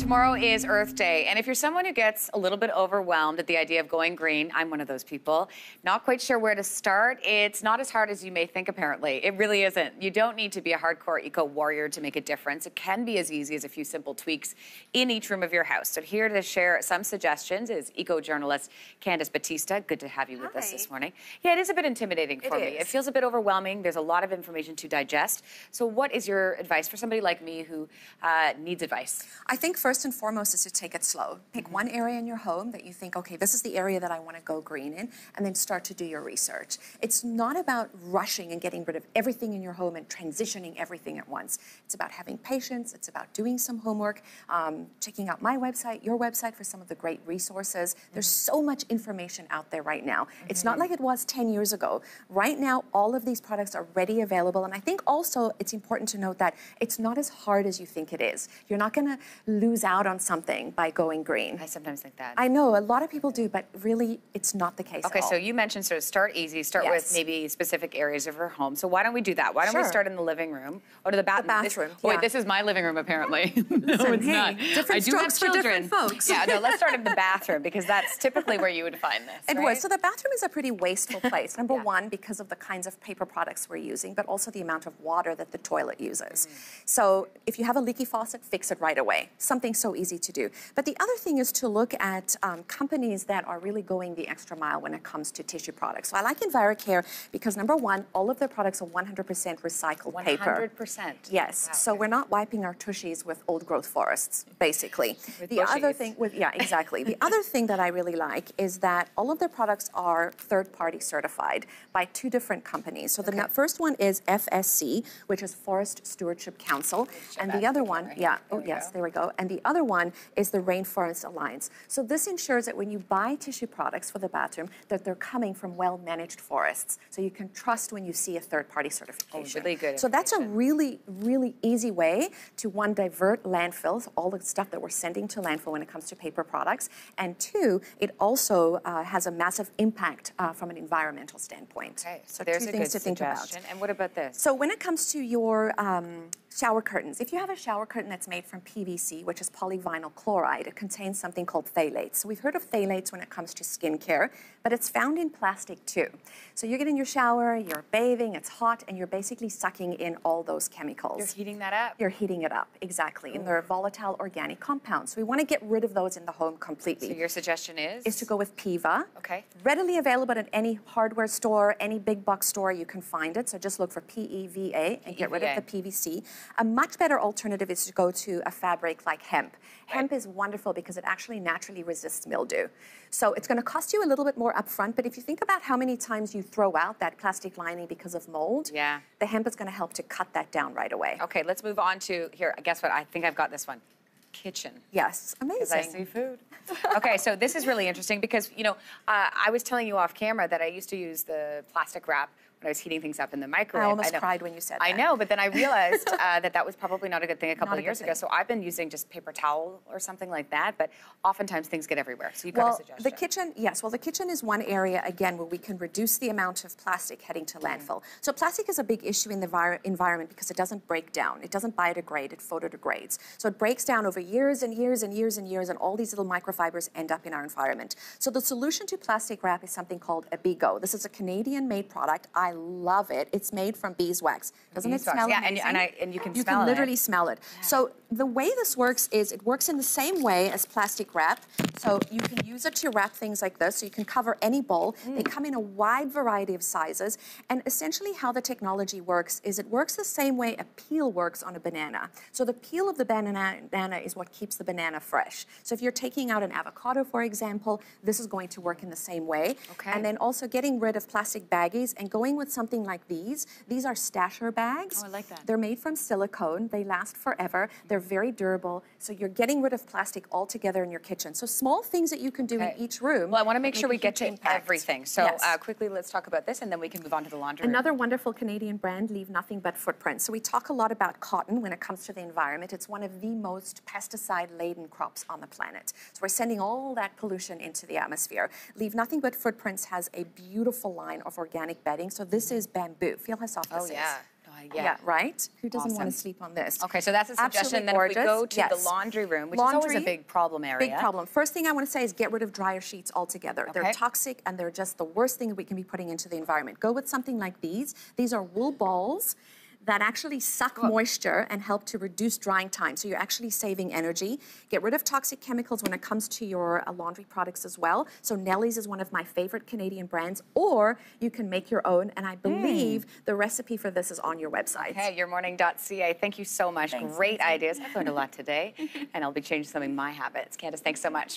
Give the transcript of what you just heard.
Tomorrow is Earth Day, and if you're someone who gets a little bit overwhelmed at the idea of going green, I'm one of those people. Not quite sure where to start. It's not as hard as you may think, apparently. It really isn't. You don't need to be a hardcore eco-warrior to make a difference. It can be as easy as a few simple tweaks in each room of your house. So here to share some suggestions is eco-journalist Candice Batista. Good to have you with us this morning. Yeah, it is a bit intimidating for me. It feels a bit overwhelming. There's a lot of information to digest. So what is your advice for somebody like me who needs advice? I think first and foremost is to take it slow. Pick one area in your home that you think, okay, this is the area that I want to go green in, and then start to do your research. It's not about rushing and getting rid of everything in your home and transitioning everything at once. It's about having patience. It's about doing some homework, checking out my website, your website for some of the great resources. There's so much information out there right now. It's not like it was 10 years ago. Right now, all of these products are ready available, and I think also it's important to note that it's not as hard as you think it is. You're not going to lose out on something by going green. I sometimes think that. I know, a lot of people do, but really it's not the case at all. Okay, so you mentioned sort of start easy, start with maybe specific areas of your home. So why don't we do that? Why don't we start in the living room or to the bathroom? Wait, this is my living room apparently. No, it's not. Different strokes for different folks. Yeah, no, let's start in the bathroom because that's typically where you would find this, It would. So the bathroom is a pretty wasteful place. Number one, because of the kinds of paper products we're using, but also the amount of water that the toilet uses. So if you have a leaky faucet, fix it right away. Something so easy to do. But the other thing is to look at companies that are really going the extra mile when it comes to tissue products. So I like EnviroCare because number one, all of their products are 100% recycled paper. 100%? Yes. Wow. So we're not wiping our tushies with old growth forests, basically. The other thing, exactly. The other thing that I really like is that all of their products are third-party certified by two different companies. So the first one is FSC, which is Forest Stewardship Council, and the other one, there we go. And the other one is the Rainforest Alliance. So this ensures that when you buy tissue products for the bathroom, that they're coming from well-managed forests. So you can trust when you see a third-party certification. Really good. So that's a really, really easy way to, one, divert landfills, all the stuff that we're sending to landfill when it comes to paper products, and two, it also has a massive impact from an environmental standpoint. Okay, so there's two a things good to think about. And what about this? So when it comes to your shower curtains, if you have a shower curtain that's made from PVC, which is polyvinyl chloride, it contains something called phthalates. So we've heard of phthalates when it comes to skincare, but it's found in plastic too. So you get in your shower, you're bathing, it's hot, and you're basically sucking in all those chemicals. You're heating that up? You're heating it up, exactly. And they're volatile organic compounds. So we want to get rid of those in the home completely. So your suggestion is? Is to go with Piva. Okay. Readily available at any hardware store, any big box store, you can find it. So just look for PEVA and get rid of the PVC. A much better alternative is to go to a fabric like hemp. Hemp is wonderful because it actually naturally resists mildew. So it's going to cost you a little bit more upfront, but if you think about how many times you throw out that plastic lining because of mold, the hemp is going to help to cut that down right away. Okay, let's move on to, here, guess what? I think I've got this one. Kitchen. Yes, amazing. Because I see food. Okay, so this is really interesting because, you know, I was telling you off camera that I used to use the plastic wrap when I was heating things up in the microwave. I almost cried when you said that. I know, but then I realized that was probably not a good thing a couple of years ago. So I've been using just paper towel or something like that, but oftentimes things get everywhere. So you've got a suggestion. The kitchen, yes. Well, the kitchen is one area, again, where we can reduce the amount of plastic heading to landfill. So plastic is a big issue in the environment because it doesn't break down. It doesn't biodegrade, it photodegrades. So it breaks down over years and years and years and years, and all these little microfibers end up in our environment. So the solution to plastic wrap is something called Abigo. This is a Canadian-made product. I love it. It's made from beeswax. Doesn't it smell amazing? And you can smell it. You can literally smell it. Yeah. So the way this works is it works in the same way as plastic wrap. So you can use it to wrap things like this. So you can cover any bowl. They come in a wide variety of sizes. And essentially how the technology works is it works the same way a peel works on a banana. So the peel of the banana is what keeps the banana fresh. So if you're taking out an avocado, for example, this is going to work in the same way. Okay. And then also getting rid of plastic baggies and going with something like these. These are stasher bags. Oh, I like that. They're made from silicone. They last forever. They're very durable. So you're getting rid of plastic altogether in your kitchen. So small things that you can do in each room. Well, I want to make sure we get to everything. So quickly, let's talk about this, and then we can move on to the laundry room. Another wonderful Canadian brand, Leave Nothing But Footprints. So we talk a lot about cotton when it comes to the environment. It's one of the most pesticide-laden crops on the planet. So we're sending all that pollution into the atmosphere. Leave Nothing But Footprints has a beautiful line of organic bedding. So this is bamboo. Feel how soft this is. Oh, yeah. No, Yeah. Right? Who doesn't want Awesome. to sleep on this? Okay, so that's a suggestion. Absolutely Then gorgeous. if we go to Yes. the laundry room, which is always a big problem area. Big problem. First thing I want to say is get rid of dryer sheets altogether. Okay. They're toxic and they're just the worst thing that we can be putting into the environment. Go with something like these. These are wool balls that actually suck moisture and help to reduce drying time. So you're actually saving energy. Get rid of toxic chemicals when it comes to your laundry products as well. So Nellie's is one of my favorite Canadian brands, or you can make your own. And I believe the recipe for this is on your website. Okay, yourmorning.ca. Thank you so much. Thanks, Great Lindsey. ideas. I've learned a lot today, and I'll be changing some of my habits. Candice, thanks so much.